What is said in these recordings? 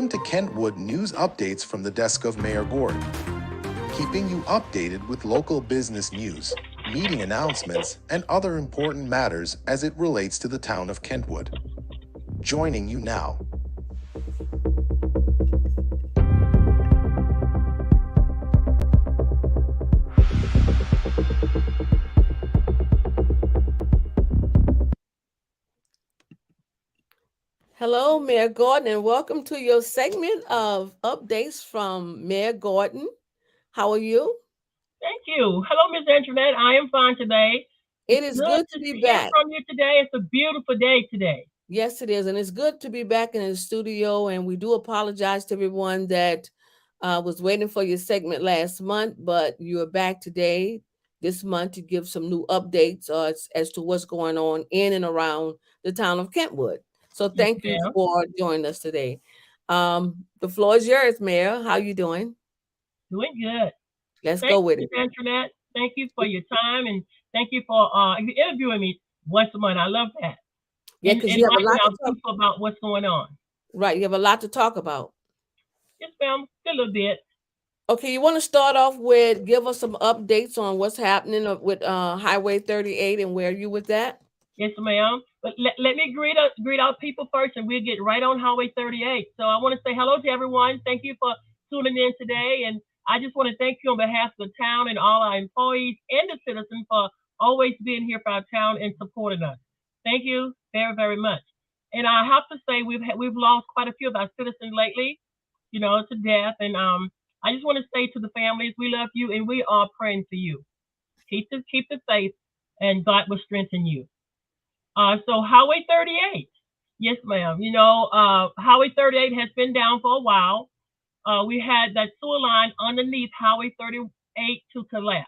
Welcome to Kentwood News Updates from the desk of Mayor Gordon, keeping you updated with local business news, meeting announcements, and other important matters as it relates to the town of Kentwood. Joining you now. Hello, Mayor Gordon, and welcome to your segment of updates from Mayor Gordon. How are you? Thank you. Hello, Ms. Antoinette. I am fine today. It It's is good good to to be hear back. from you today. It's a beautiful day today. Yes, it is. And it's good to be back in the studio. And we do apologize to everyone that was waiting for your segment last month, but you are back today, this month, to give some new updates as to what's going on in and around the town of Kentwood. So Yes, thank you ma'am. for joining us today. The floor is yours, Mayor. How you doing? Doing good. Let's Thank go you, with Ms. it. Antoinette. Thank you for your time and thank you for interviewing me once a month. I love that. Yeah, And because you have a finding lot to out talk. people about what's going on. Right, you have a lot to talk about. Yes, ma'am. A little bit. Okay, you want to start off with give us some updates on what's happening with Highway 38 and where you with that? Yes, ma'am. But let me greet our people first, and we'll get right on Highway 38. So I want to say hello to everyone. Thank you for tuning in today, and I just want to thank you on behalf of the town and all our employees and the citizens for always being here for our town and supporting us. Thank you very, very much. And I have to say we've lost quite a few of our citizens lately, to death. And I just want to say to the families, we love you, and we are praying for you. Keep the faith, and God will strengthen you. So Highway 38. Yes, ma'am. Highway 38 has been down for a while. We had that sewer line underneath Highway 38 to collapse.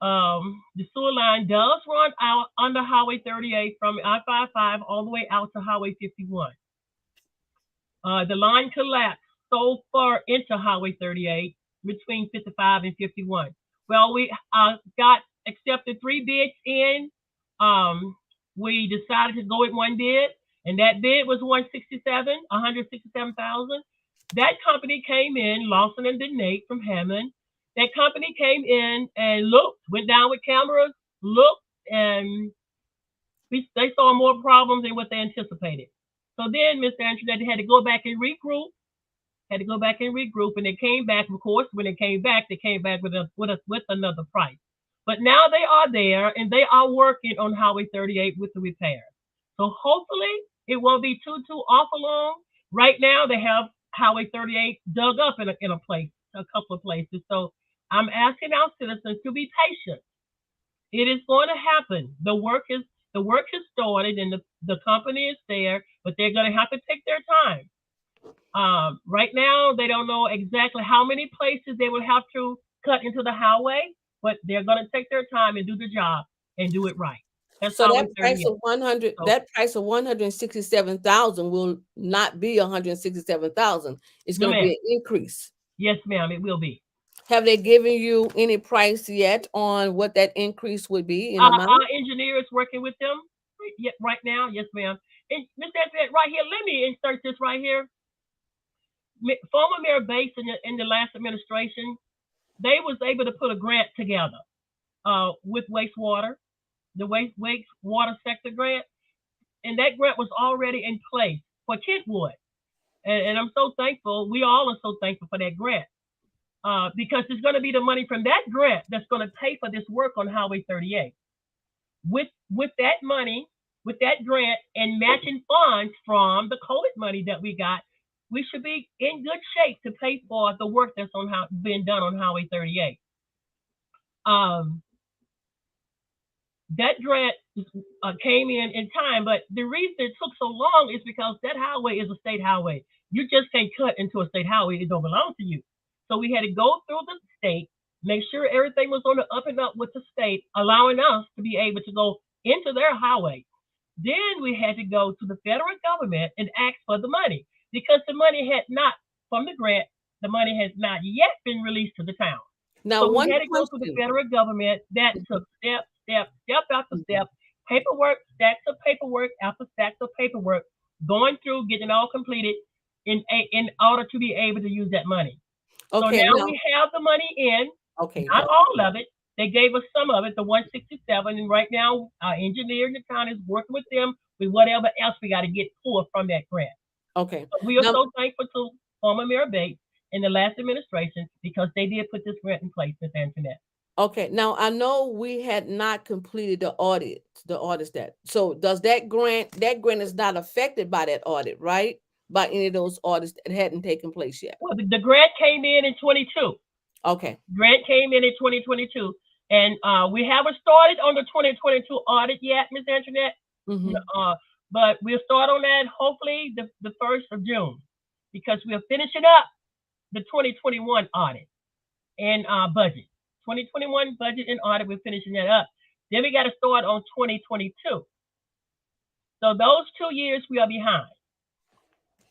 The sewer line does run out under Highway 38 from I-55 all the way out to Highway 51. The line collapsed so far into Highway 38 between 55 and 51. Well, we got accepted 3 bids in. Um, we decided to go with one bid, and that bid was 167,000. That company came in, Lawson and Nate from Hammond. That company came in and looked, went down with cameras, looked, and they saw more problems than what they anticipated. So then, Mr. Antoinette, they had to go back and regroup. And they came back. Of course, when they came back with another price. But now they are there, and they are working on Highway 38 with the repair. So hopefully, it won't be too awful long. Right now, they have Highway 38 dug up in a couple of places. So I'm asking our citizens to be patient. It is going to happen. The work has started, and the company is there, but they're going to have to take their time. Right now, they don't know exactly how many places they will have to cut into the highway, but they're going to take their time and do the job and do it right. That's So Highway 38. So, that price of 167,000 will not be 167,000. It's no, going to ma'am. be an increase. Yes, ma'am, it will be. Have they given you any price yet on what that increase would be in amount? Our engineer is working with them right now. Yes, ma'am. And Mr. Antoinette, right here, let me insert this right here. Former Mayor Bates in the last administration, they was able to put a grant together with wastewater, the wastewater sector grant, and that grant was already in place for Kentwood. And I'm so thankful. We all are so thankful for that grant because it's going to be the money from that grant that's going to pay for this work on Highway 38. With that money, with that grant, and matching funds from the COVID money that we got, we should be in good shape to pay for the work that's being done on Highway 38. Um, that grant came in time, but the reason it took so long is because that highway is a state highway. You just can't cut into a state highway; it don't belong to you. So we had to go through the state, make sure everything was on the up and up with the state, allowing us to be able to go into their highway. Then we had to go to the federal government and ask for the money because the money had not, from the grant, the money has not yet been released to the town. Now, So we one had to go to the question. federal government. That took step after step, paperwork, stacks of paperwork after stacks of paperwork, going through, getting it all completed. in order to be able to use that money. So Okay, now now, we have the money in, okay, not all of it. They gave us some of it, the 167, and right now our engineer in the town is working with them with whatever else we got to get pulled from that grant. okay. So we are Now, so thankful to former Mayor Bates and the last administration because they did put this grant in place, Ms. Antoinette. okay, now I know we had not completed the audits that. So does that grant is not affected by that audit, right? By any of those audits that hadn't taken place yet. Well, the grant came in 22. Okay. Grant came in 2022, and we haven't started on the 2022 audit yet, Ms. Antoinette. Mm-hmm. But we'll start on that hopefully the 1st of June because we're finishing up the 2021 audit and budget. 2021 budget and audit, we're finishing that up. Then we got to start on 2022. So those 2 years we are behind.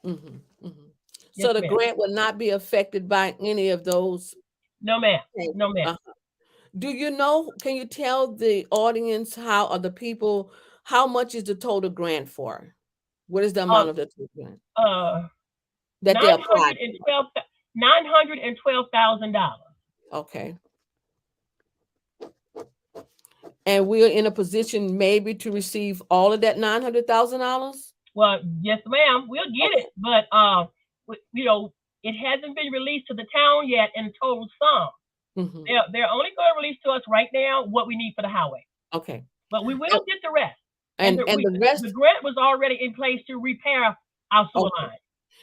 Mm-hmm. Mm-hmm. Yes, So the ma'am. grant will not be affected by any of those. No, ma'am. No, ma'am. Uh-huh. Do you know, can you tell the audience how or the people how much is the total grant for? What is the amount of the total grant that they applied? $912,000. Okay. And we're in a position maybe to receive all of that $900,000? Well, yes, ma'am. We'll get Okay. it, but you know, it hasn't been released to the town yet in total sum. Mm-hmm. They're only going to release to us right now what we need for the highway, Okay. but we And, will get the rest. and the rest, The grant was already in place to repair our sewer okay. line.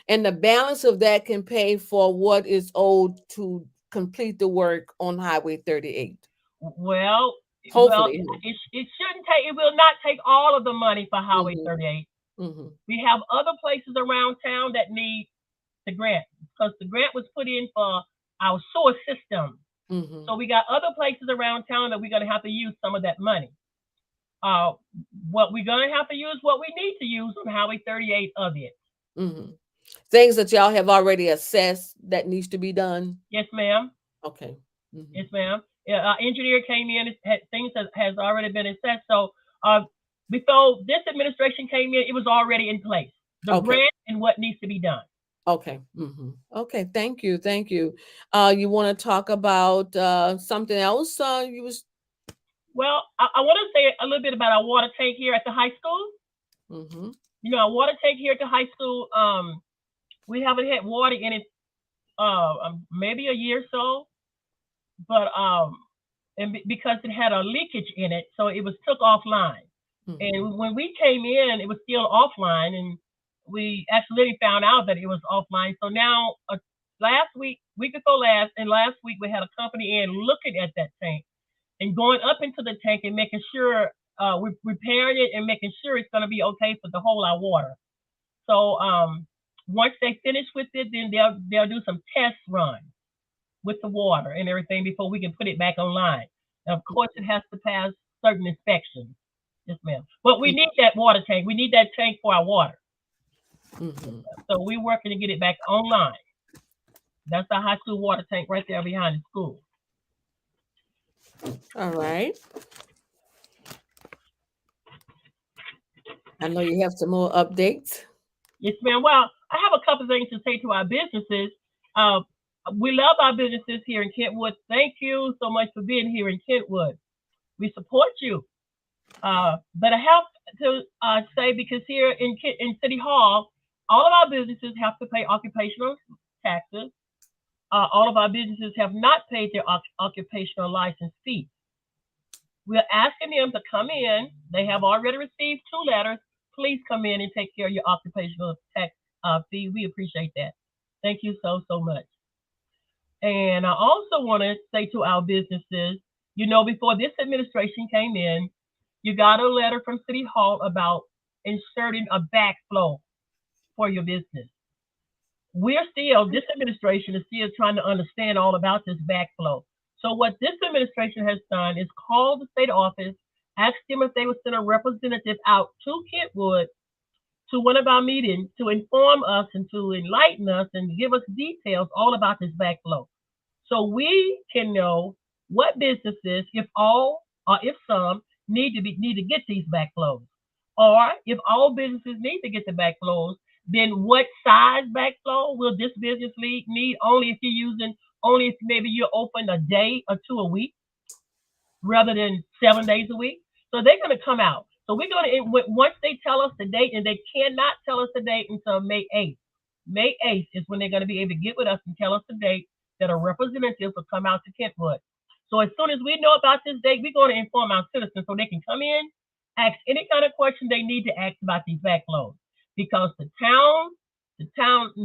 And the balance of that can pay for what is owed to complete the work on Highway 38. Well, Hopefully. it shouldn't take. It will not take all of the money for Highway Mm-hmm. 38. Mm-hmm. We have other places around town that need the grant because the grant was put in for our sewer system. Mm-hmm. So we got other places around town that we're going to have to use some of that money. What we're going to have to use, what we need to use on Highway 38 of it. Mm-hmm. Things that y'all have already assessed that needs to be done. Yes, ma'am. Okay. Mm-hmm. Yes, ma'am. Our engineer came in. Things has already been assessed. So before this administration came in, it was already in place. The Okay. grant and what needs to be done. Okay. Mm-hmm. Okay. Thank you. Thank you. You want to talk about something else? Well, I want to say a little bit about our water tank here at the high school. Mm-hmm. You know, our water tank here at the high school, we haven't had water in it maybe a year or so, but because it had a leakage in it, so it was took offline. Mm-hmm. And when we came in, it was still offline, and we accidentally found out that it was offline. So now, last week before last, and last week we had a company in looking at that tank and going up into the tank and making sure we're repairing it and making sure it's going to be okay for the whole our water. So once they finish with it, then they'll do some test runs with the water and everything before we can put it back online. And of course, it has to pass certain inspections. Yes, ma'am. But we need that water tank. We need that tank for our water. Mm-hmm. So we're working to get it back online. That's the high school water tank right there behind the school. All right. I know you have some more updates. Yes, ma'am. Well, I have a couple of things to say to our businesses. We love our businesses here in Kentwood. Thank you so much for being here in Kentwood. We support you. But I have to say, because here in City Hall, all of our businesses have to pay occupational taxes. All of our businesses have not paid their occupational license fee. We're asking them to come in. They have already received 2 letters. Please come in and take care of your occupational tax fee. We appreciate that. Thank you so much. And I also want to say to our businesses, you know, before this administration came in, you got a letter from City Hall about inserting a backflow for your business. This administration is still trying to understand all about this backflow. So what this administration has done is called the state office, asked them if they would send a representative out to Kentwood to one of our meetings to inform us and to enlighten us and give us details all about this backflow. So we can know what businesses, if all or if some, need to get these backflows. Or if all businesses need to get the backflows, Then what size backflow will this business need? Only if maybe you're open a day or two a week rather than 7 days a week. So they're going to come out. So we're going to, once they tell us the date, and they cannot tell us the date until May 8th. May 8th is when they're going to be able to get with us and tell us the date that a representative will come out to Kentwood. So as soon as we know about this date, we're going to inform our citizens so they can come in, ask any kind of question they need to ask about these backflows. Because the town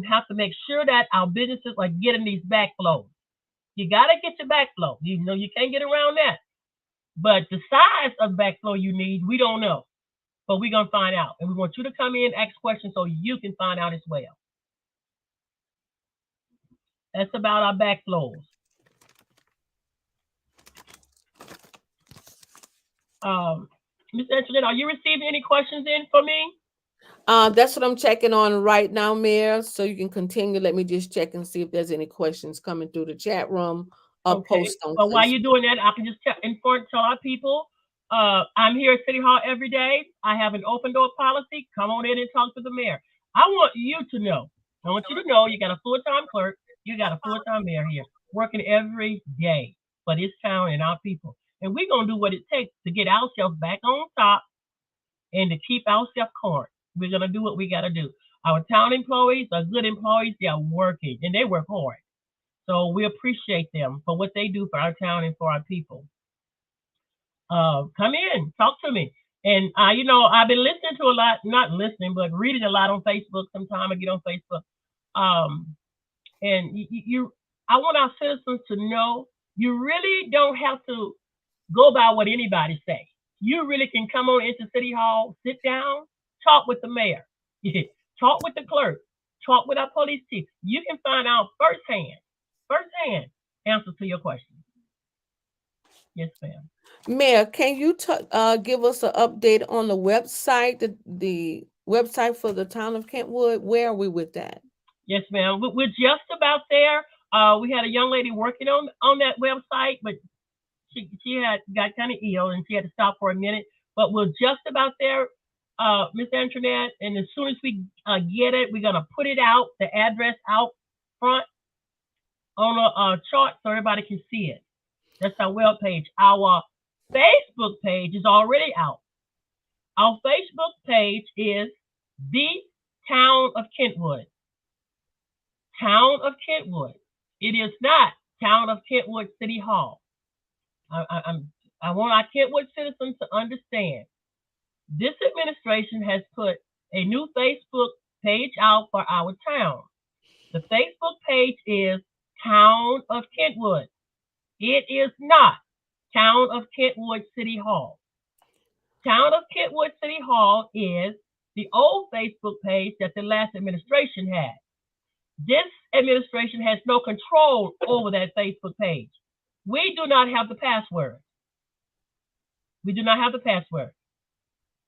have to make sure that our businesses are getting these backflows. You got to get your backflow. You know, you can't get around that. But the size of backflow you need, we don't know. But we're going to find out. And we want you to come in, ask questions so you can find out as well. That's about our backflows. Ms. Antoinette, are you receiving any questions in for me? That's what I'm checking on right now, Mayor. So you can continue. Let me just check and see if there's any questions coming through the chat room or Okay. post on Well, while Facebook. you're doing that, I can just tell our people, I'm here at City Hall every day. I have an open door policy. Come on in and talk to the mayor. I want you to know. I want you to know you got a full-time clerk. You got a full-time mayor here working every day for this town and our people. And we're going to do what it takes to get ourselves back on top and to keep ourselves current. We're going to do what we got to do. Our town employees are good employees. They are working and they work hard. So we appreciate them for what they do for our town and for our people. Come in, talk to me. And you know, I've been listening to a lot, not listening, but reading a lot on Facebook. Sometimes I get on Facebook. And I want our citizens to know you really don't have to go by what anybody say. You really can come on into City Hall, sit down, talk with the mayor, talk with the clerk, talk with our police chief. You can find out firsthand answers to your questions. Yes, ma'am. Mayor, can you give us an update on the website, the website for the town of Kentwood? Where are we with that? Yes, ma'am. We're just about there. We had a young lady working on that website, but she had got kind of ill and she had to stop for a minute. But we're just about there, Miss Antoinette. And as soon as we get it, we're gonna put it out, the address out front on a chart so everybody can see it. That's our web page. Our Facebook page is already out. Our Facebook page is the Town of Kentwood. Town of Kentwood. It is not Town of Kentwood City Hall. I want our Kentwood citizens to understand. This administration has put a new Facebook page out for our town. The Facebook page is Town of Kentwood. It is not Town of Kentwood City Hall. Town of Kentwood City Hall is the old Facebook page that the last administration had. This administration has no control over that Facebook page. We do not have the password. We do not have the password.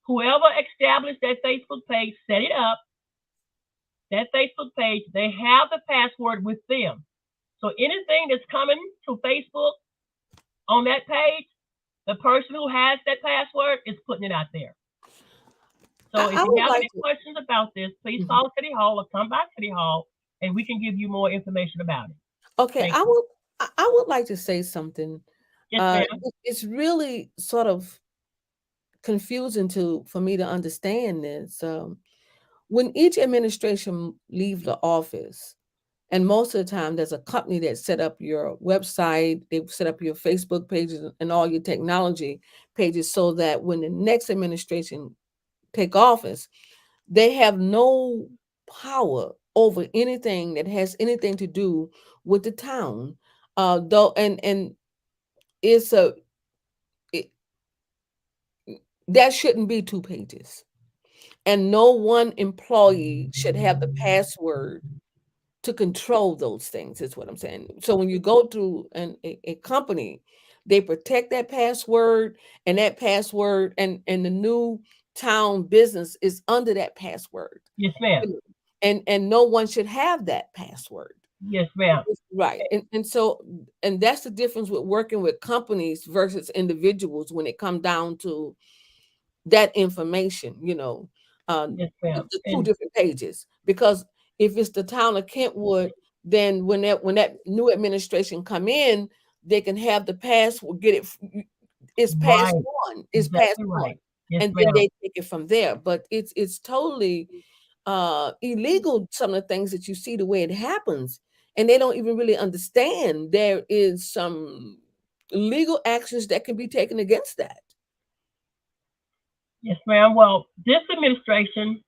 Whoever established that Facebook page, set it up. That Facebook page, they have the password with them. So anything that's coming to Facebook on that page, the person who has that password is putting it out there. So if you have any questions about this, please call City Hall or come by City Hall and we can give you more information about it. Okay, I would like to say something. Yes, it's really sort of confusing for me to understand this. When each administration leaves the office, and most of the time there's a company that set up your website, they set up your Facebook pages and all your technology pages so that when the next administration take office, they have no power over anything that has anything to do with the town. Though and it's that shouldn't be 2 pages. And no one employee should have the password to control those things, is what I'm saying. So when you go through a company, they protect that password, and that password and the new town business is under that password. Yes, ma'am. And no one should have that password. Yes, ma'am. Right. And that's the difference with working with companies versus individuals when it comes down to that information, Yes, ma'am. the two And different pages, because if it's the town of Kentwood, then when that new administration come in, they can have the password, get it. It's passed right, on. It's passed exactly on, right. Yes, and then ma'am. they take it from there. But it's totally illegal. Some of the things that you see, the way it happens, and they don't even really understand there is some legal actions that can be taken against that. Yes, ma'am. Well, this administration,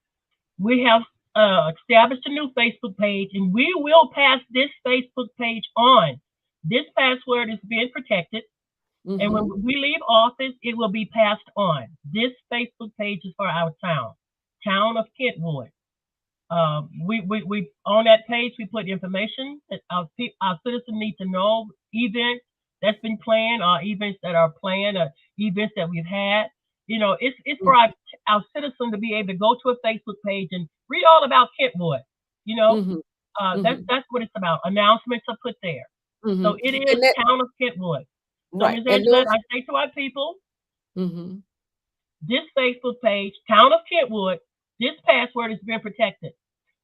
we have established a new Facebook page, and we will pass this Facebook page on. This password is being protected, and when Mm-hmm. we leave office, it will be passed on. This Facebook page is for our town of Kentwood. We on that page we put information that our citizens need to know, events that's been planned, or events that are planned, or events that we've had. It's for our citizens to be able to go to a Facebook page and read all about Kentwood. You know, Mm-hmm. that's Mm-hmm. that's what it's about. Announcements are put there. Mm-hmm. So it is And that Town of Kentwood. So right, Ms. and Angela, those. I say to our people, Mm-hmm. this Facebook page, Town of Kentwood, this password has been protected.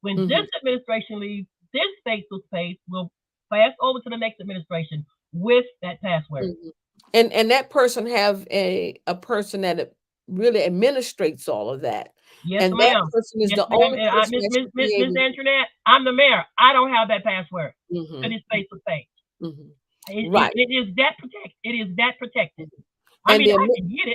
When Mm-hmm. this administration leaves, this Facebook page will pass over to the next administration with that password. Mm-hmm. And that person have a person that really administrates all of that, Yes, and that ma'am. person is Yes, the ma'am. only And person that should be Miss able. Antoinette, I'm the mayor. I don't have that password to Mm-hmm. this Facebook page. Mm-hmm. It, it, Right. it is that protected. It is that protected. Mhm. I And mean, the I can get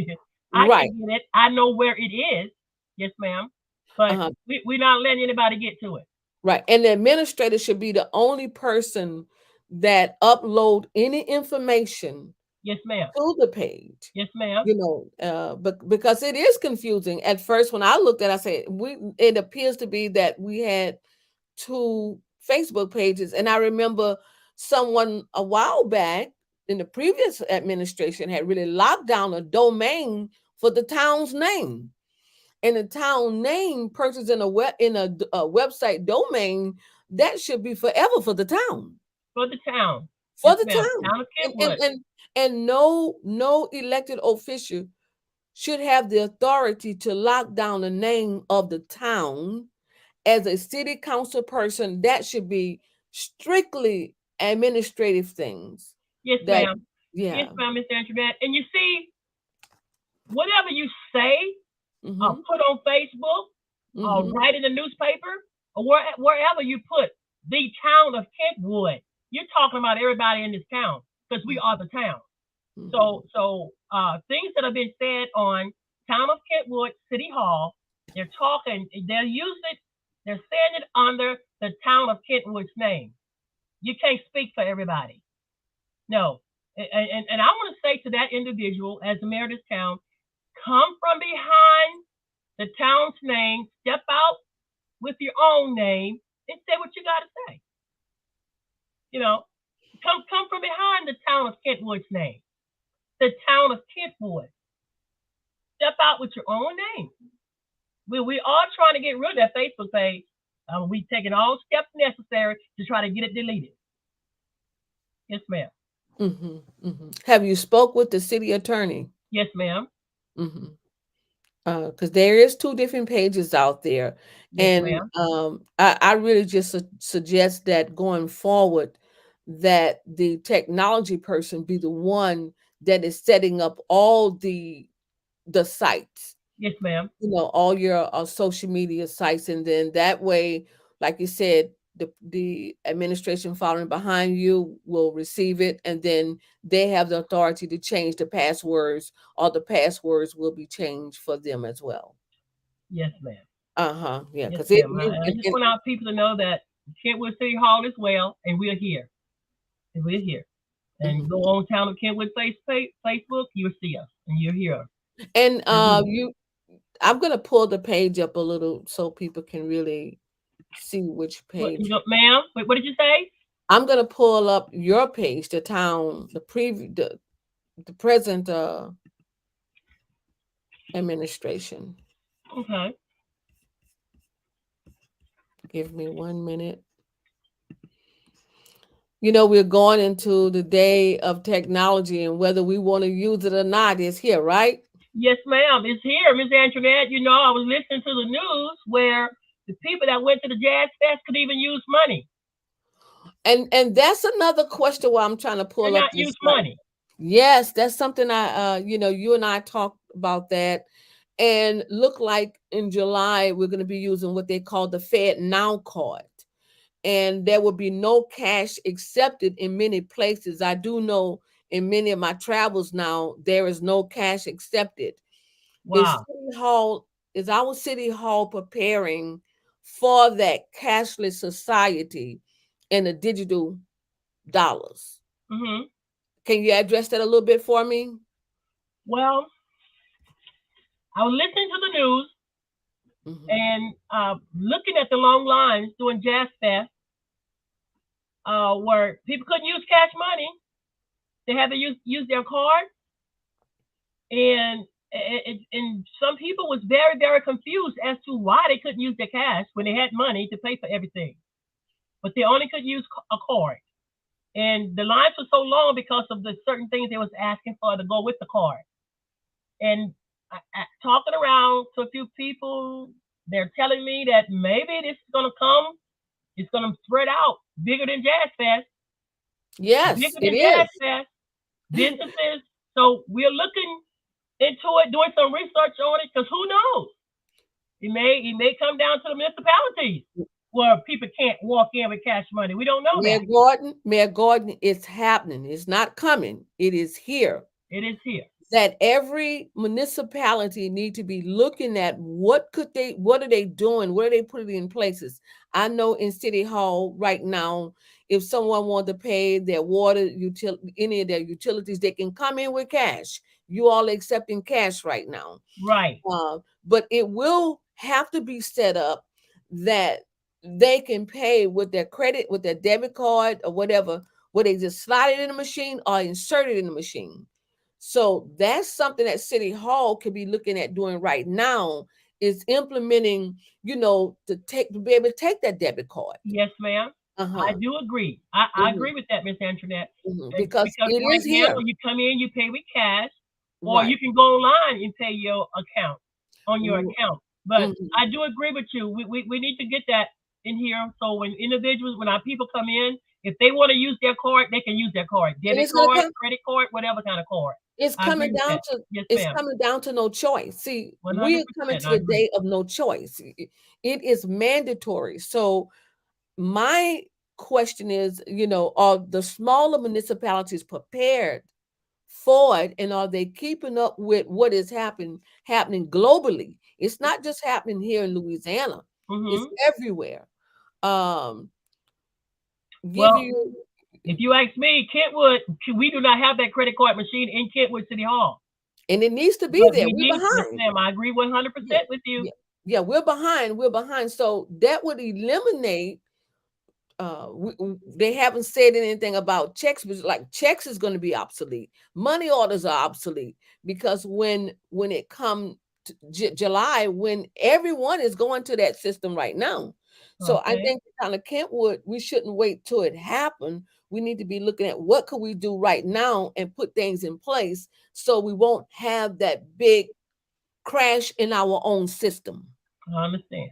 it. I right. can get it. I know where it is. Yes, ma'am. But Uh-huh. we're not letting anybody get to it. Right. And the administrator should be the only person that upload any information Yes, ma'am. to the page. Yes, ma'am. But because it is confusing at first. When I looked at it, I said, it appears to be that we had two Facebook pages. And I remember someone a while back in the previous administration had really locked down a domain for the town's name. And the town name purchased in a website domain that should be forever for the town. For the town. For Yes, the ma'am. town. Town of And and Kentwood. and, and no elected official should have the authority to lock down the name of the town. As a city council person, that should be strictly administrative things. Yes, That ma'am. Yes, yeah. ma'am, Mr. Antoinette. And you see, whatever you say or Mm-hmm. put on Facebook or Mm-hmm. write in the newspaper or wherever you put the town of Kentwood, you're talking about everybody in this town because we are the town. Mm-hmm. So things that have been said on Town of Kentwood City Hall, they're using it, they're saying it under the Town of Kentwood's name. You can't speak for everybody. No. And I want to say to that individual, as the mayor of this town, come from behind the town's name, step out with your own name, and say what you got to say. You know, come from behind the town of Kentwood's name, the town of Kentwood. Step out with your own name. We are trying to get rid of that Facebook page. We taking all steps necessary to try to get it deleted. Yes, ma'am. Mm-hmm. Mm-hmm. Have you spoke with the city attorney? Yes, ma'am. Mm-hmm. Because there is two different pages out there, Yes, and ma'am. I really just suggest that going forward, that the technology person be the one that is setting up all the sites, Yes, ma'am. all your social media sites, and then that way, like you said, the administration following behind you will receive it, and then they have the authority to change the passwords, or the passwords will be changed for them as well. Yes, ma'am. Yeah, Yes, because it ma'am. you I just want our people to know that Kentwood City Hall is well, and we're here. And we're here. And mhm. go on Town of Kentwood Facebook, you'll see us, and you'll hear us. And Mhm. I'm gonna pull the page up a little so people can really see which page. Ma'am, what did you say? I'm gonna pull up your page, the town, the present administration. Okay. Give me 1 minute. We're going into the day of technology, and whether we want to use it or not is here, right? Yes, ma'am. It's here, Miss Antoinette. You know, I was listening to the news where the people that went to the Jazz Fest could even use money. And that's another question where I'm trying to They're pull up not this use right. money. Yes, that's something you and I talked about that. And look like in July, we're going to be using what they call the Fed Now card. And there will be no cash accepted in many places. I do know in many of my travels now, there is no cash accepted. Is Wow. City Hall, is our City Hall preparing for that cashless society and the digital dollars? Hmm. Can you address that a little bit for me? Well, I was listening to the news Hmm. and looking at the long lines doing Jazz Fest, where people couldn't use cash money. They had to use their card, and and some people was very confused as to why they couldn't use their cash when they had money to pay for everything, but they only could use a card. And the lines were so long because of the certain things they was asking for to go with the card. And talking around to a few people, they're telling me that maybe this is gonna come. It's gonna spread out bigger than Jazz Fest, Yes, bigger it than Jazz is. Fest. Businesses. So we're looking into it, doing some research on it, because who knows? It may come down to the municipalities where people can't walk in with cash money. We don't know that. Mayor Gordon, it's happening. It's not coming. It is here. It is here. That every municipality need to be looking at what are they doing, what are they putting in places. I know in City Hall right now, if someone wanted to pay their water any of their utilities, they can come in with cash. You all accepting cash right now. Right. But it will have to be set up that they can pay with their credit, with their debit card or whatever, where they just slide it in the machine or insert it in the machine. So that's something that City Hall could be looking at doing right now, is implementing, to be able to take that debit card. Yes, ma'am. I Uh-huh. do agree. I Hmm. agree with that, Miss Antoinette. Because Because it right is now, here. you come in, you pay with cash, or Right. you can go online and pay your account on your account. But Mm-hmm. I do agree with you. We need to get that in here. So when our people come in, if they want to use their card, they can use their card, And debit it's gonna card, come. credit card, whatever kind of card. It's I agree coming with down that. to Yes, it's ma'am. coming down to no choice. See, we are coming 100%. to I the agree. day of no choice. It is mandatory. So my question is, are the smaller municipalities prepared for it, and are they keeping up with what is happening globally? It's not just happening here in Louisiana; it's Hmm. everywhere. Um, give Well, you, if you ask me, Kentwood, we do not have that credit card machine in Kentwood City Hall. and it needs to be But there. we We're need, yes, behind. ma'am. I agree Yeah, 100% with you. yeah, yeah. We're behind. We're behind. So that would eliminate. They haven't said anything about checks, but like checks is going to be obsolete. Money orders are obsolete because when it comes to July, when everyone is going to that system right now. So I Okay. think kind of Kentwood, we shouldn't wait till it happen. We need to be looking at what could we do right now and put things in place so we won't have that big crash in our own system. I understand.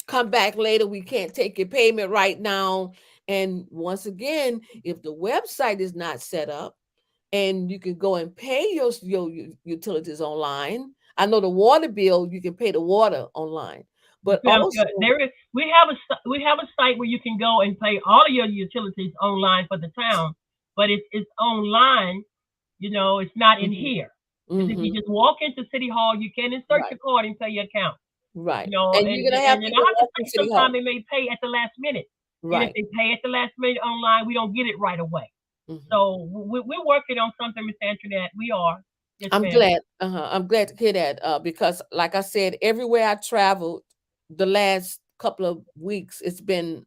Come back later, we can't take your payment right now. And once again, if the website is not set up and you can go and pay your utilities online, I know the water bill, you can pay the water online, Yes, but ma'am. also, There is. We have a site where you can go and pay all of your utilities online for the town, but it's online. It's not in mhm, here. Because if you mhm, just walk into City Hall, you can insert right, your card and pay your account. right, And and you're gonna have and I people have to walking say City sometimes Hall, they may pay at the last minute. And if right. they pay at the last minute online, we don't get it right away. Mhm. So we're working on something, Miss Antoinette. We are. Yes, I'm ma'am. glad. I'm glad to hear that because, like I said, everywhere I traveled the last couple of weeks, it's been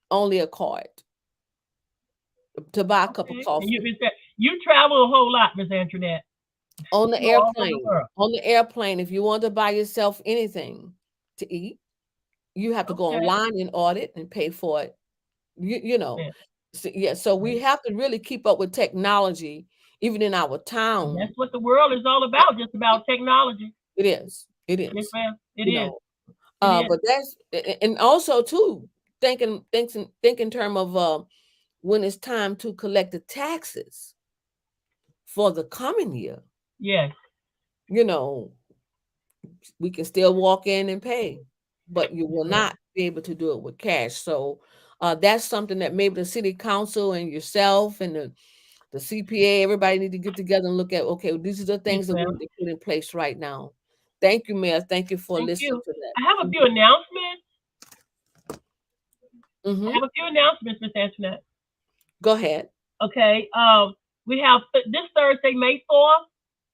only a card to buy a cup of Okay. And coffee. you travel a whole lot, Miss Antoinette. On the You go all over the airplane, world. if you want to buy yourself anything to eat, you have to go Okay. online and order it and pay for it. You know, Yeah. so, yeah. So we Okay. have to really keep up with technology even in our town. That's what the world is all about, just about technology. It is. It Yes, is. ma'am. It You is. know, It is. but that's and also too think in term of when it's time to collect the taxes for the coming year. Yes. You know, we can still walk in and pay, but you will Yeah. not be able to do it with cash. So that's something that maybe the city council and yourself and the CPA, everybody need to get together and look at, okay, these are the Yes, things that we ma'am. need to put in place right now. Thank you, Mayor. Thank you for Thank listening you. to that. I have a few announcements. Mm-hmm. Miss Antoinette. Go ahead. Okay. We have this Thursday, May 4th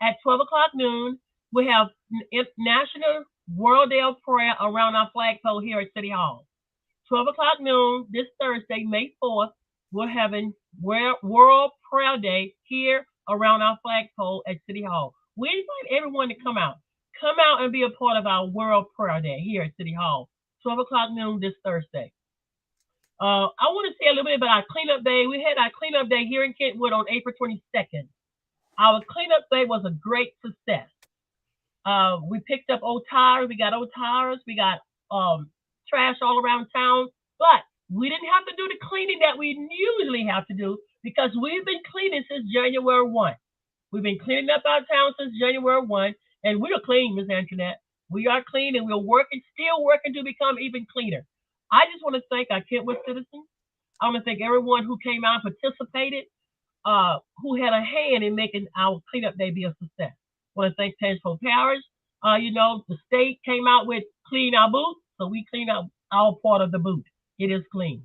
at 12 o'clock noon. We have National World Day of Prayer around our flagpole here at City Hall. 12 o'clock noon this Thursday, May 4th. We're having World Prayer Day here around our flagpole at City Hall. We invite everyone to come out. Come out and be a part of our World Prayer Day here at City Hall. 12 o'clock noon this Thursday. I want to say a little bit about our cleanup day. We had our cleanup day here in Kentwood on April 22nd. Our cleanup day was a great success. We picked up old tires. We got old tires. We got trash all around town. But we didn't have to do the cleaning that we usually have to do because we've been cleaning since January 1. We've been cleaning up our town since January 1, and we are clean, Ms. Antoinette. We are clean, and we're still working to become even cleaner. I just want to thank our Kentwood citizens. I want to thank everyone who came out and participated, who had a hand in making our cleanup day be a success. I want to thank Tangipahoa Parish. The state came out with clean our boots, so we cleaned out our part of the boot. It is clean.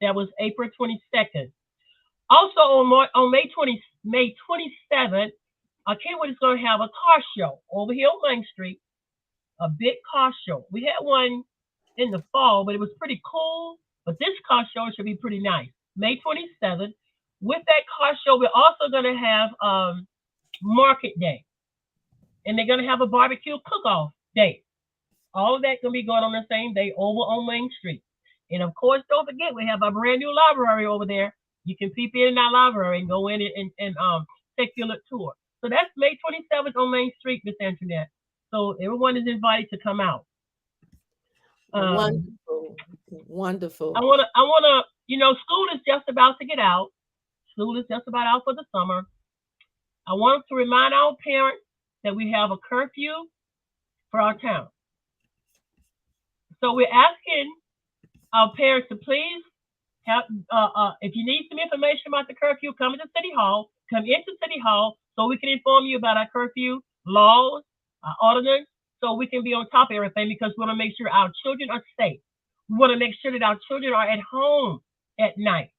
That was April 22nd. Also on May 27th, Kentwood is going to have a car show over here on Main Street, a big car show. We had one in the fall, but it was pretty cool. But this car show should be pretty nice. May 27th. With that car show, we're also going to have Market Day. And they're going to have a barbecue cook-off day. All of that going to be going on the same day over on Main Street. And of course, don't forget, we have a brand new library over there. You can peep in our library and go in and take your little tour. So that's May 27th on Main Street, Miss Antoinette. So everyone is invited to come out. Wonderful. I wanna, school is just about to get out. School is just about out for the summer. I want to remind our parents that we have a curfew for our town. So we're asking our parents to please have, if you need some information about the curfew, come into City Hall, so we can inform you about our curfew laws, our ordinance, so we can be on top of everything because we want to make sure our children are safe. We want to make sure that our children are at home at night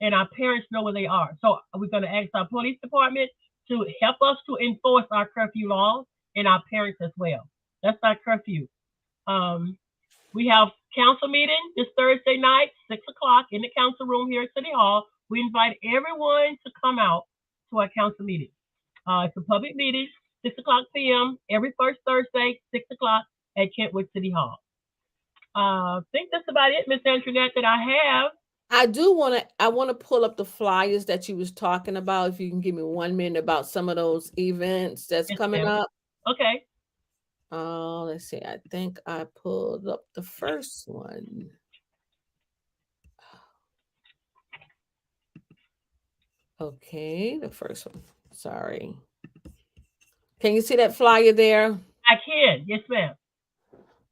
and our parents know where they are. So we're going to ask our police department to help us to enforce our curfew laws and our parents as well. That's our curfew. We have council meeting this Thursday night, 6 o'clock in the council room here at City Hall. We invite everyone to come out to our council meeting. It's a public meeting, 6 o'clock p.m. every first Thursday, 6 o'clock at Kentwood City Hall. I think that's about it, Miss Antoinette, that I have. I want to pull up the flyers that you was talking about. If you can give me 1 minute about some of those events that's coming up. Okay. Let's see. I think I pulled up the first one. Okay, the first one. Sorry. Can you see that flyer there? I can. Yes, ma'am.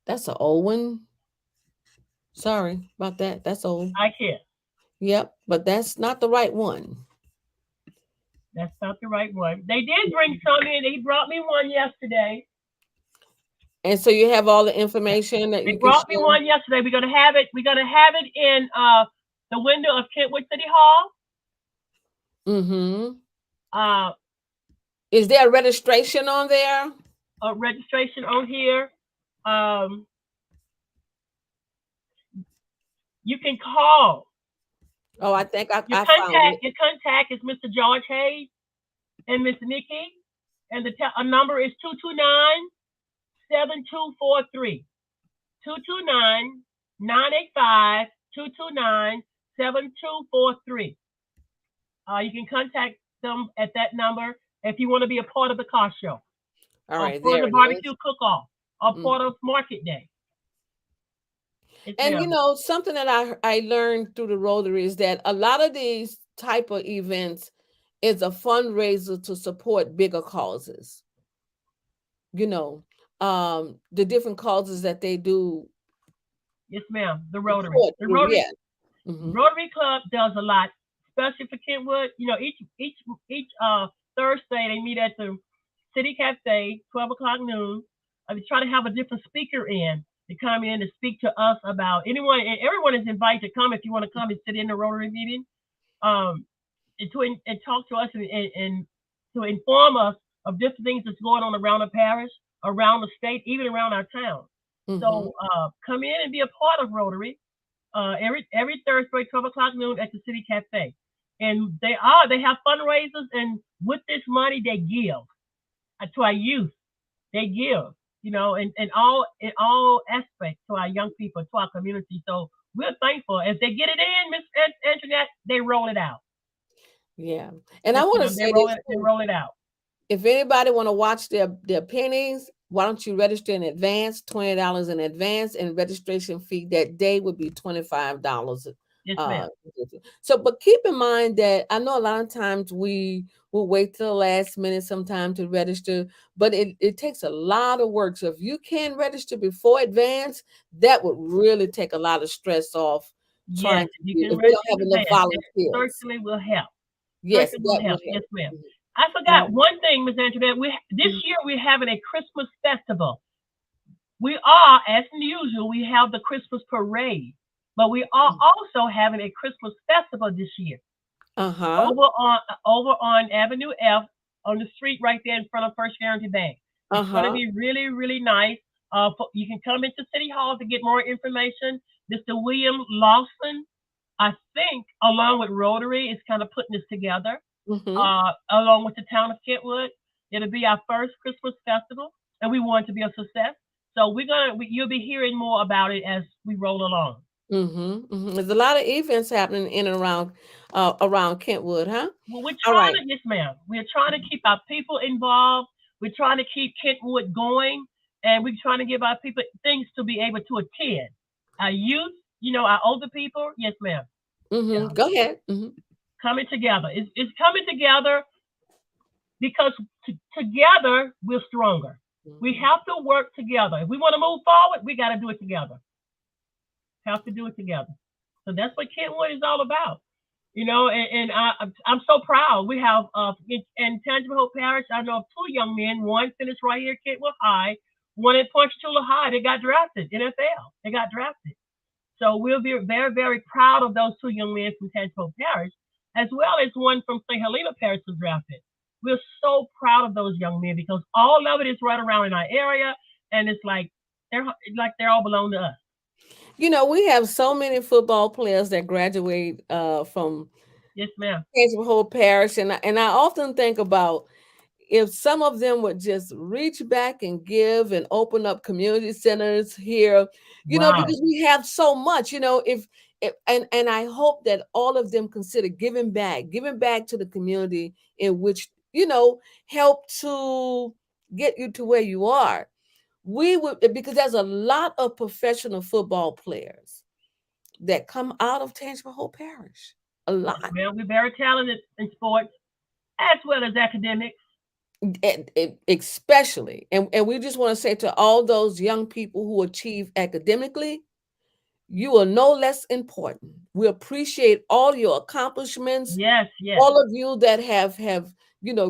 That's an old one. Sorry about that. That's old. I can. Yep, but that's not the right one. That's not the right one. They did bring some in. He brought me one yesterday. And so you have all the information that you brought me one yesterday. We're gonna have it. We're gonna have it in the window of Kentwood City Hall. Mm-hmm. Is there a registration on there? A registration on here. You can call. Oh, I think I found it. Your contact is Mr. George Hayes and Miss Nikki, and the number is 229-7243. 229-985-229-7243. You can contact them at that number if you want to be a part of the car show, All or right, part of there the it is. barbecue cook-off, or Mm. part of Market Day. Yes, And ma'am. something that I learned through the Rotary is that a lot of these type of events is a fundraiser to support bigger causes. You know, the different causes that they do Yes, ma'am. The Rotary. support The through, Rotary yeah. Hmm. Rotary Club does a lot, especially for Kentwood. Each Thursday they meet at the City Cafe, 12 o'clock noon. They try to have a different speaker in to come in to speak to us about anyone, and everyone is invited to come if you want to come and sit in the Rotary meeting. Um, and talk to us and to inform us of different things that's going on around the parish, around the state, even around our town. Hmm. So come in and be a part of Rotary every Thursday, 12 o'clock noon at the City Cafe. And they have fundraisers, and with this money they give to our youth. They give, in all aspects to our young people, to our community. So we're thankful. If they get it in, Miss Antoinette, they roll it out. Yeah. And I Yes, want to ma'am. They say roll this it. They too. roll it out. If anybody want to watch their pennies, why don't you register in advance, $20 in advance, and registration fee that day would be $25. Yes, ma'am. Uh, so, but keep in mind that I know a lot of times we will wait till the last minute sometime to register, but it takes a lot of work. So if you can register before advance, that would really take a lot of stress off Yes, trying to if you do can if we register don't have in enough advance, that volunteers. certainly will help. Yes, Certainly will that would help. Yes, help. ma'am. Mhm. I Uh, forgot one thing, Miss Antoinette. This mhm, year we're having a Christmas festival. We are, as usual, we have the Christmas parade, but we are mhm. also having a Christmas festival this year Uh-huh. over on Avenue F on the street right there in front of First Guarantee Bank. It's going to Uh-huh. be really, really nice. You can come into City Hall to get more information. Mr. William Lawson, I think, along with Rotary, is kind of putting this together, Mhm. along with the town of Kentwood. It'll be our first Christmas festival, and we want it to be a success. So you'll be hearing more about it as we roll along. Mhm. Mhm. There's a lot of events happening in and around Kentwood, huh? Well, we're All trying right. to, yes, ma'am. We're trying to keep our people involved. We're trying to keep Kentwood going, and we're trying to give our people things to be able to attend. Our youth, our older people, yes, ma'am. Mhm. Yeah, Go ahead. Mhm. coming together. It's coming together because together we're stronger. We Mhm. have to work together. If we want to move forward, we got to do it together. Have to do it together. So that's what Kentwood is all about. And I'm so proud. We have in Tangible Hope Parish, I know of two young men. One finished right here at Kentwood High. One at Ponchatoula High. They got drafted, NFL. They got drafted. So we'll be very, very proud of those two young men from Kentwood Parish, as well as one from St. Helena Parish was drafted. We're so proud of those young men because all of it is right around in our area, and it's they're all belong to us. We have so many football players that graduate from Yes, ma'am. Tangipahoa Parish, and I often think about if some of them would just reach back and give and open up community centers here, Wow. because we have so much, if and I hope that all of them consider giving back to the community in which, help to get you to where you are. We would, because there's a lot of professional football players that come out of Tangipahoa Parish. A Yes, lot. ma'am. We're very talented in sports as well as academics. Especially, and we just want to say to all those young people who achieve academically, you are no less important. We appreciate all your accomplishments, Yes, yes, all of you that have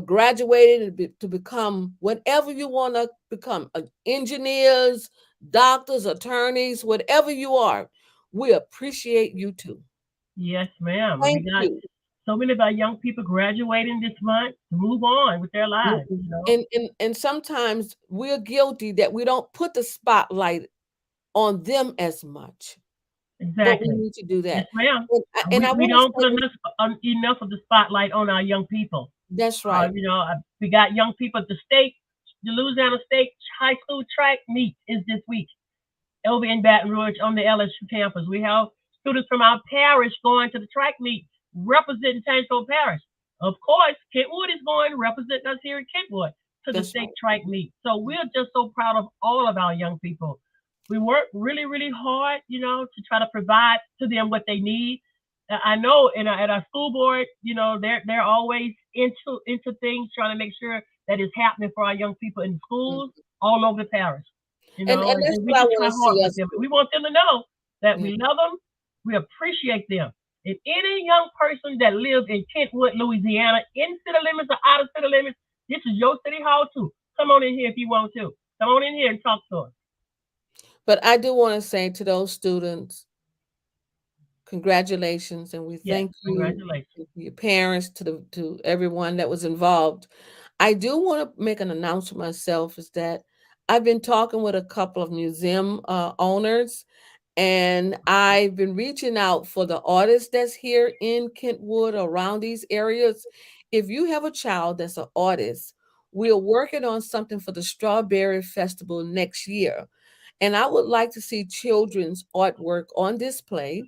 graduated to become whatever you want to become, engineers, doctors, attorneys, whatever you are. We appreciate you too. yes, ma'am. We Thank got you. so many of our young people graduating this month to move on with their lives. Mhm. And sometimes we're guilty that we don't put the spotlight on them as much, but we Exactly. need to do Yes, that. ma'am. And We, I we want to don't say put this. enough of the spotlight on our young people. That's right. We got young people at the Louisiana State High School track meet is this week over in Baton Rouge on the LSU campus. We have students from our parish going to the track meet representing Tangipahoa Parish. Of course, Kentwood is going to represent us here in Kentwood to the That's state right. track meet. So we're just so proud of all of our young people. We work really, really hard, to try to provide to them what they need. I know at our school board, they're always into things, trying to make sure that it's happening for our young people in schools Mhm. all over the parish. And And that's then we what I just want try to see hard with us them. do. We want them to know that Yeah. we love them, we appreciate them. And any young person that lives in Kentwood, Louisiana, in city limits or out of city limits, this is your city hall too. Come on in here if you want to. Come on in here and talk to us. But I do want to say to those students, congratulations, and we Yes, thank you, congratulations. to your parents, to everyone that was involved. I do want to make an announcement myself is that I've been talking with a couple of museum owners, and I've been reaching out for the artists that's here in Kentwood around these areas. If you have a child that's an artist, we're working on something for the Strawberry Festival next year. And I would like to see children's artwork on display.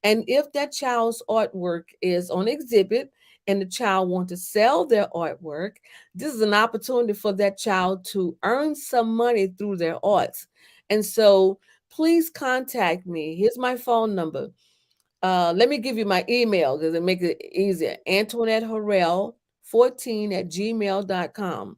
And if that child's artwork is on exhibit and the child wants to sell their artwork, this is an opportunity for that child to earn some money through their arts. And so please contact me. Here's my phone number. Let me give you my email because it makes it easier. Antoinette Harrell 14 at gmail.com.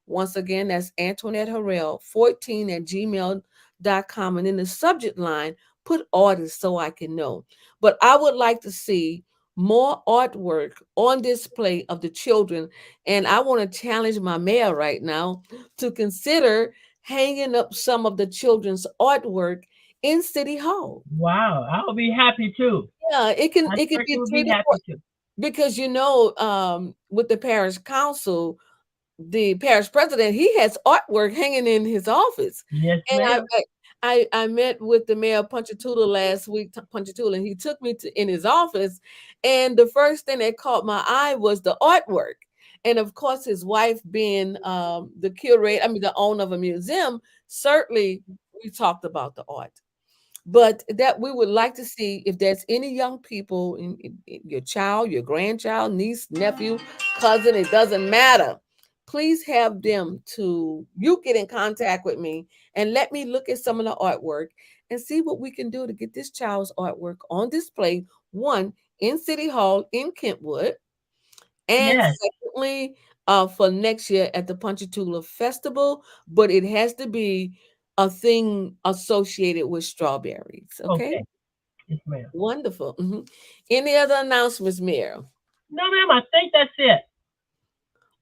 Once again, that's Antoinette Harrell 14 at gmail.com. And in the subject line, put artist so I can know. But I would like to see more artwork on display of the children. And I want to challenge my mayor right now to consider hanging up some of the children's artwork in City Hall. Wow, I'll be happy too. Yeah, it can I it could certainly be would three be to four happy to. because with the parish council, the parish president, he has artwork hanging in his office. Yes, And ma'am. I met with the mayor of Ponchatoula last week, Ponchatoula, and he took me to in his office. And the first thing that caught my eye was the artwork. And of course, his wife being the curator, I mean, the owner of a museum, certainly we talked about the art. But that we would like to see if there's any young people in your child, your grandchild, niece, nephew, cousin, it doesn't matter. Please have them to you get in contact with me and let me look at some of the artwork and see what we can do to get this child's artwork on display. One in City Hall in Kentwood, and Yes. secondly, for next year at the Ponchatoula Festival, but it has to be a thing associated with strawberries. Okay, Okay. Yes, ma'am. wonderful. Any other announcements, Mayor? No, ma'am. I think that's it.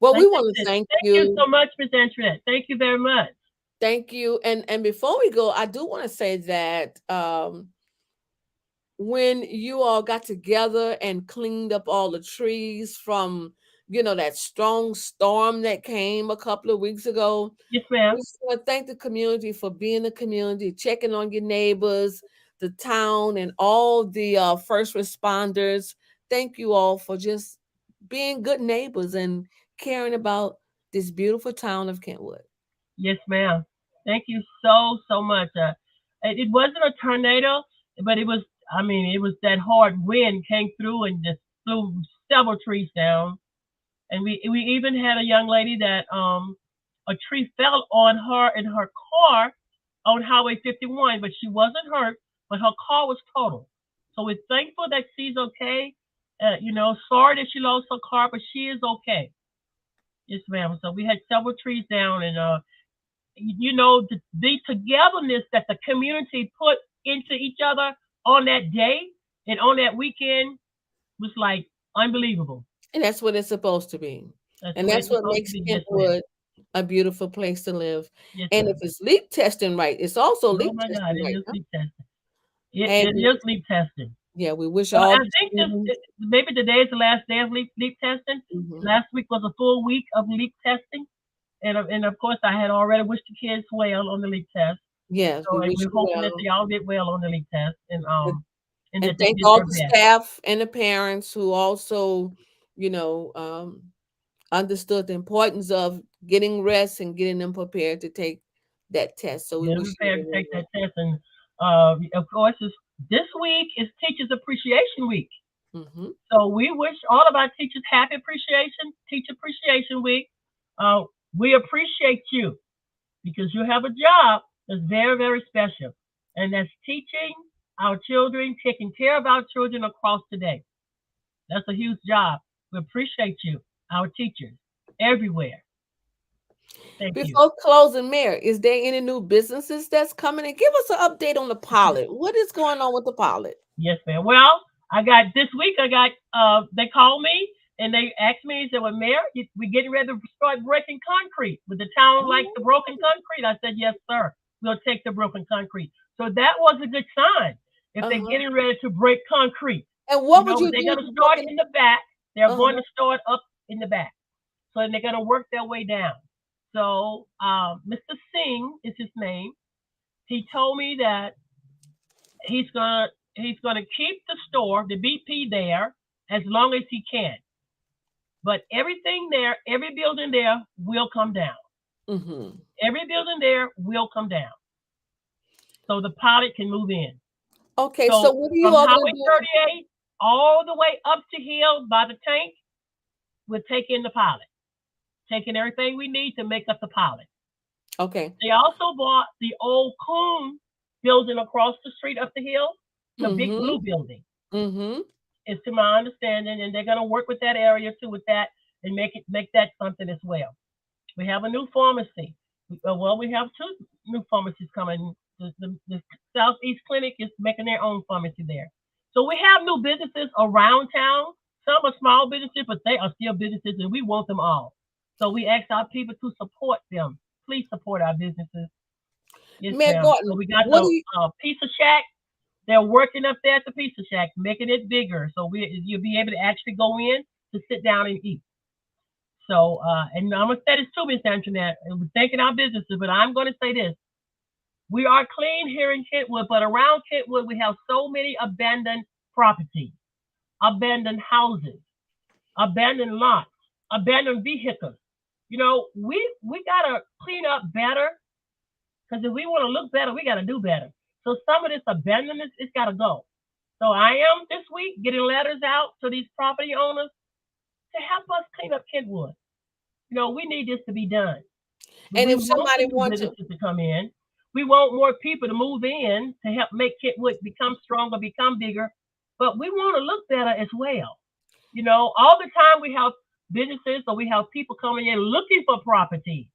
Well, I we think want that's to it. thank Thank you you. so much, Miss Antoinette. Thank you very much. Thank you. And before we go, I do want to say that when you all got together and cleaned up all the trees from that strong storm that came a couple of weeks ago, Yes, we ma'am. just want to thank the community for being the community, checking on your neighbors, the town, and all the first responders. Thank you all for just being good neighbors and caring about this beautiful town of Kentwood. Yes, ma'am. Thank you so, so much. It wasn't a tornado, but it was, I mean, it was that hard wind came through and just blew several trees down. And we even had a young lady that a tree fell on her in her car on Highway 51, but she wasn't hurt, but her car was total. So we're thankful that she's okay. Sorry that she lost her car, but she is okay. Yes, ma'am. So we had several trees down, and the togetherness that the community put into each other on that day and on that weekend was like unbelievable. And that's what it's supposed to be. That's And the way it's that's what supposed to makes be. Yes, ma'am. Kentwood a beautiful place to live. Yes, And if ma'am. it's leak testing right, it's also Oh leak my God, testing it right is now. leak testing. It, And it is leak testing. yeah, we wish Well, all I the think students. maybe today is the last day of leak testing. Mhm. Last week was a full week of leak testing, and of course I had already wished the kids well on the leak test. Yes, we So and wish we're you hoping that well. they all did well on the leak test, and And that they thank did all their the best. staff and the parents who also, you know, um, understood the importance of getting rest and getting them prepared to take that test. So we They're wish you prepared to everyone take well. that test, and of course, this week is Teachers Appreciation Week. Mm-hmm. So we wish all of our teachers happy Teacher Appreciation Week. Uh, we appreciate you because you have a job that's very, very special, and that's teaching our children, taking care of our children across the day. That's a huge job. We appreciate you, our teachers, everywhere. Thank you. Before closing, Mayor, is there any new businesses that's coming? And give us an update on the pilot. What is going on with the pilot? Yes, ma'am. Well, I got this week. They called me and they asked me. They said, "Well, Mayor, we getting ready to start breaking concrete. Would the town like the broken concrete?" I said, "Yes, sir. We'll take the broken concrete." So that was a good sign. If they're Uh-huh. getting ready to break concrete, And what would you they're do going with to the start broken? in the back. They're going Uh-huh. to start up in the back. So they're going to work their way down. So Mr. Singh is his name. He told me that he's gonna keep the store, the BP there, as long as he can. But everything there, every building there will come down. Mm-hmm. Every building there will come down, so the pilot can move in. Okay, so So what are you from all gonna Highway do? 38 all the way up to Hill by the tank, we're taking the pilot, taking everything we need to make up the pilot. Okay. They also bought the old Coon building across the street up the hill, the big Mm-hmm. blue building. Mm-hmm. Is to my understanding, and they're going to work with that area too with that and make that something as well. We have a new pharmacy. Well, we have two new pharmacies coming. The Southeast Clinic is making their own pharmacy there. So we have new businesses around town. Some are small businesses, but they are still businesses, and we want them all. So we ask our people to support them. Please support our businesses. Yes, Mayor ma'am. So Gordon, we got what do the you Pizza Shack. They're working up there at the Pizza Shack, making it bigger, so you'll be able to actually go in to sit down and eat. So, and I'm gonna say this too, Miss Antoinette. We're thanking our businesses, but I'm gonna say this: we are clean here in Kentwood, but around Kentwood we have so many abandoned properties, abandoned houses, abandoned lots, abandoned vehicles. We gotta clean up better because if we want to look better, we gotta do better. So some of this abandonment, it's gotta go. So I am this week getting letters out to these property owners to help us clean up Kentwood. We need this to be done. and We if want the somebody new wants to businesses to come in. We want more people to move in to help make Kentwood become stronger, become bigger. But we want to look better as well. All the time we have businesses or we have people coming in looking for property.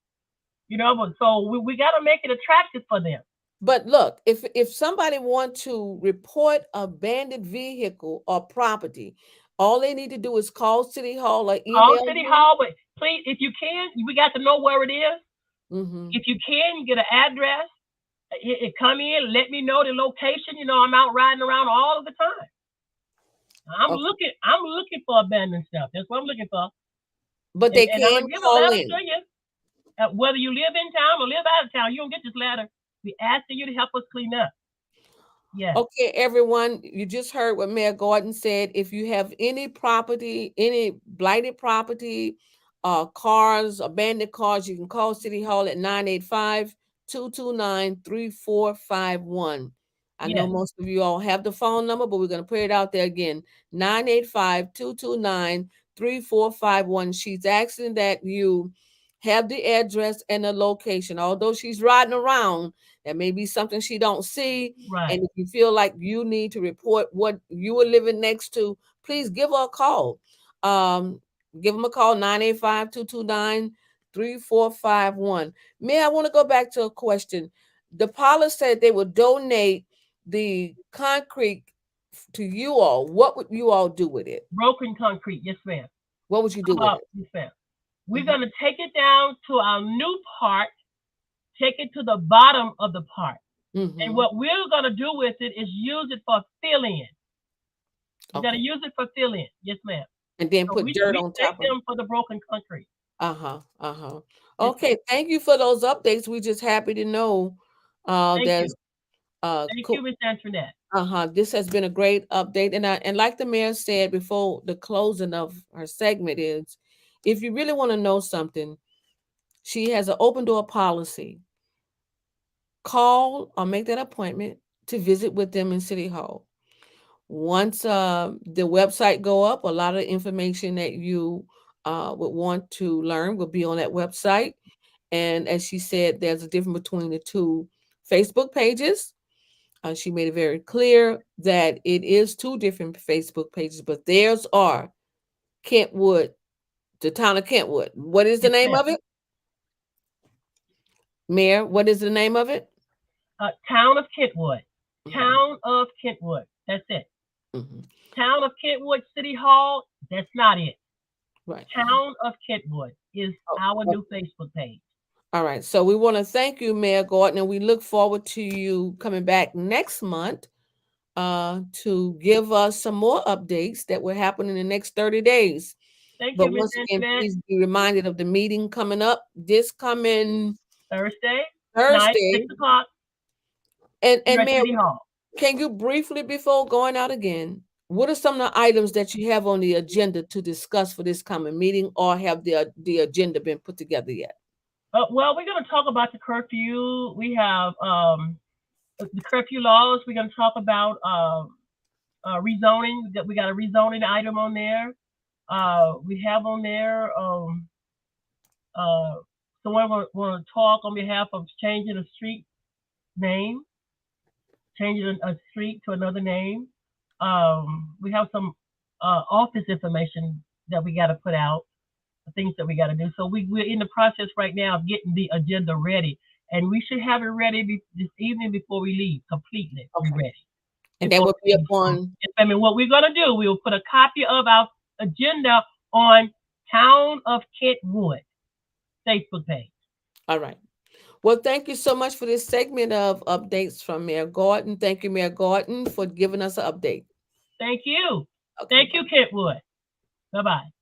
But so we got to make it attractive for them. but look, if somebody want to report abandoned vehicle or property, all they need to do is call City Hall or Call email City you. Hall, but please, if you can, we got to know where it is. Mm-hmm. If you can, get an address. Come in, let me know the location. I'm out riding around all of the time. I'm Okay. looking. I'm looking for abandoned stuff. That's what I'm looking for. But And, they and I'm can gonna give a call letter in. to you. Whether you live in town or live out of town, you don't get this letter. We asking you to help us clean up. Yes. Okay, everyone, you just heard what Mayor Gordon said. If you have any property, any blighted property, cars, abandoned cars, you can call City Hall at 985-229-3451. I know Yes. most of you all have the phone number, but we're going to put it out there again. 985-229-3451. She's asking that you have the address and the location. Although she's riding around, there may be something she don't see, Right. and if you feel like you need to report what you were living next to, please give her a call. Um, Give them a call, 985-229-3451. May I want to go back to a question. The pilot said they would donate the concrete to you all. What would you all do with it? Broken concrete. Yes, ma'am. What would you do with it? Yes, ma'am. We're gonna take it down to our new part. Take it to the bottom of the part. Mm-hmm. And what we're going to do with it is use it for fill-in. We're going to use it for fill-in. Yes, ma'am. And then So put dirt we on take top of it. them for the broken concrete. Uh-huh. Uh-huh. Yes, Okay, thank you for those updates. We're just happy to know thank there's you. Thank cool. you, Miss Antoinette. This has been a great update. And like the mayor said before the closing of her segment is, if you really want to know something, she has an open door policy. Call or make that appointment to visit with them in City Hall. Once the website go up, a lot of information that you would want to learn will be on that website. And as she said, there's a difference between the two Facebook pages. She made it very clear that it is two different Facebook pages, but theirs are Kentwood, the town of Kentwood. What is the Yes, name ma'am. of it? Mayor, what is the name of it? Town of Kentwood. Mhm. Town of Kentwood. That's it. Mhm. Town of Kentwood City Hall. That's not it. Right. Town of Kentwood is Oh, our oh, new Facebook page. all right. So we want to thank you, Mayor Gordon, and we look forward to you coming back next month to give us some more updates that will happen in the next 30 days. Thank But you, Miss once again, Antoinette. please be reminded of the meeting coming up this coming Thursday night, Thursday. 6 o'clock, And here at Mayor, City Hall. can you briefly, before going out again, what are some of the items that you have on the agenda to discuss for this coming meeting, or have the agenda been put together yet? Well, we're going to talk about the curfew. We have the curfew laws. We're going to talk about rezoning. We got a rezoning item on there. We have on there someone want to talk on behalf of changing a street name, changing a street to another name. We have some office information that we got to put out, things that we got to do. So we're in the process right now of getting the agenda ready, and we should have it ready this evening before we leave. Completely, Okay. we're ready. And that will be upon. I mean, what we're gonna do, we will put a copy of our agenda on Town of Kentwood Facebook page. All right. Well, thank you so much for this segment of updates from Mayor Gordon. Thank you, Mayor Gordon, for giving us an update. Thank you. Okay, Thank you, Kentwood. Bye bye.